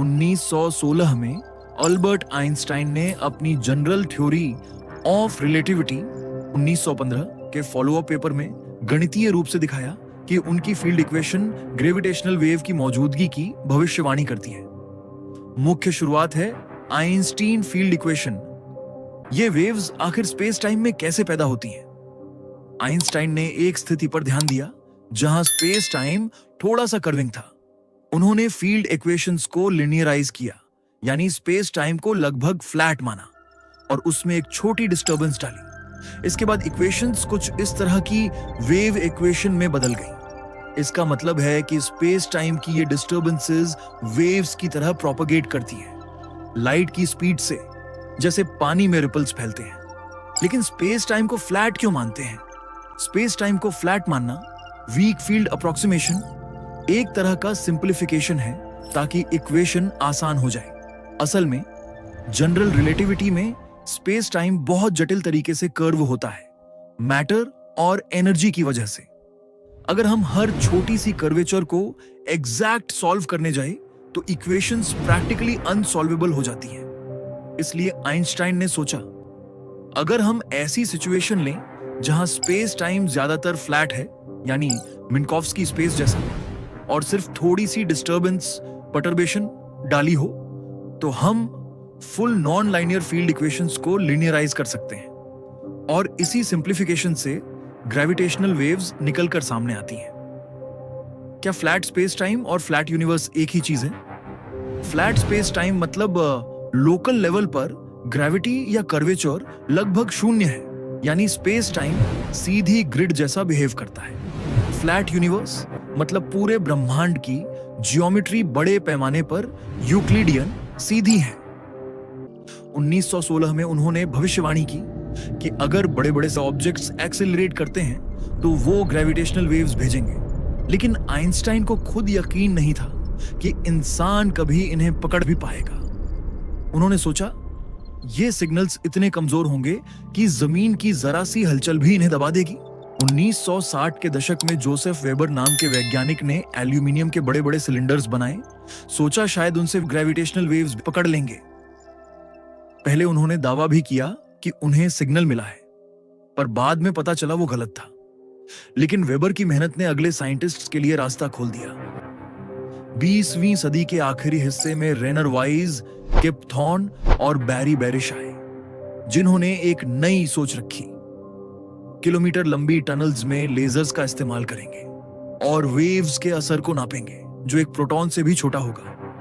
1916 में Albert Einstein ने अपनी जनरल थ्योरी ऑफ रिलेटिविटी 1915 के फॉलोअप पेपर में गणितीय रूप से दिखाया कि उनकी फील्ड इक्वेशन ग्रेविटेशनल वेव की मौजूदगी की भविष्यवाणी करती है। मुख्य शुरुआत है आइंस्टीन फील्ड इक्वेशन। ये वेव्स आखिर स्पेस टाइम में कैसे पैदा होती हैं? आइंस्टाइन ने एक स्थिति पर ध्यान दिया जहां स्पेस टाइम थोड़ा सा कर्विंग था। उन्होंने फील्ड इक्वेशंस को लिनियराइज किया, यानी स्पेस टाइम को लगभग फ्लैट माना और उसमें एक छोटी डिस्टर्बेंस डाली। इसके बाद इक्वेशंस कुछ इस तरह की वेव इक्वेशन में बदल गई। इसका मतलब है कि स्पेस टाइम की ये डिस्टर्बेंसेस वेव्स की तरह प्रोपगेट करती हैं, लाइट की स्पीड से, जैसे पानी में रिपल्स फैलते हैं। लेकिन स्पेस टाइम को फ्लैट क्यों मानते हैं? स्पेस टाइम को फ्लैट मानना वीक फील्ड अप्रोक्सीमेशन एक तरह का सिंप्लीफिकेशन है ताकि इक्वेशन आसान हो जाए। असल में जनरल रिलेटिविटी में स्पेस टाइम बहुत जटिल तरीके से कर्व होता है, मैटर और एनर्जी की वजह से। अगर हम हर छोटी सी कर्वेचर को एग्जैक्ट सॉल्व करने जाए तो इक्वेशंस प्रैक्टिकली अनसॉल्वेबल हो जाती हैं। इसलिए आइंस्टाइन ने सोचा, अगर हम ऐसी सिचुएशन लें जहां स्पेस टाइम ज्यादातर फ्लैट है, यानी मिन्कोव्स्की स्पेस जैसा, और सिर्फ थोड़ी सी डिस्टर्बेंस पर्टर्बेशन डाली हो, तो हम full non linear field equations को लिनियराइज कर सकते हैं और इसी सिंप्लीफिकेशन से ग्रेविटेशनल वेव्स निकलकर सामने आती हैं। क्या फ्लैट स्पेस टाइम और फ्लैट यूनिवर्स एक ही चीज है? फ्लैट स्पेस टाइम मतलब लोकल लेवल पर ग्रेविटी या कर्वेचर लगभग शून्य है, यानी स्पेस टाइम सीधी ग्रिड जैसा बिहेव करता है। फ्लैट यूनिवर्स मतलब पूरे ब्रह्मांड की ज्योमेट्री बड़े पैमाने पर यूक्लिडियन सीधी है। 1916 में उन्होंने भविष्यवाणी की कि अगर बड़े बड़े से ऑब्जेक्ट्स एक्सेलरेट करते हैं तो वो ग्रेविटेशनल वेव्स भेजेंगे। लेकिन आइंस्टाइन को खुद यकीन नहीं था कि इंसान कभी इन्हें पकड़ भी पाएगा। उन्होंने सोचा, ये सिग्नल्स इतने कमजोर होंगे कि जमीन की जरा सी हलचल भी इन्हें दबा देगी। 1960 के दशक में जोसेफ वेबर नाम के वैज्ञानिक ने एल्यूमिनियम के बड़े बड़े सिलेंडर्स बनाए। सोचा शायद उनसे ग्रेविटेशनल वेव्स पकड़ लेंगे। पहले उन्होंने दावा भी किया कि उन्हें सिग्नल मिला है, पर बाद में पता चला वो गलत था। लेकिन वेबर की मेहनत ने अगले साइंटिस्ट्स के लिए रास्ता खोल दिया। 20वीं सदी के आखिरी हिस्से में रेनर वाइज, किप थॉर्न और बैरी बैरिश आए, जिन्होंने एक नई सोच रखी। किलोमीटर लंबी टनल्स में लेजर्स का इस्तेमाल करेंगे और वेव्स के असर को नापेंगे, जो एक प्रोटॉन से भी छोटा होगा।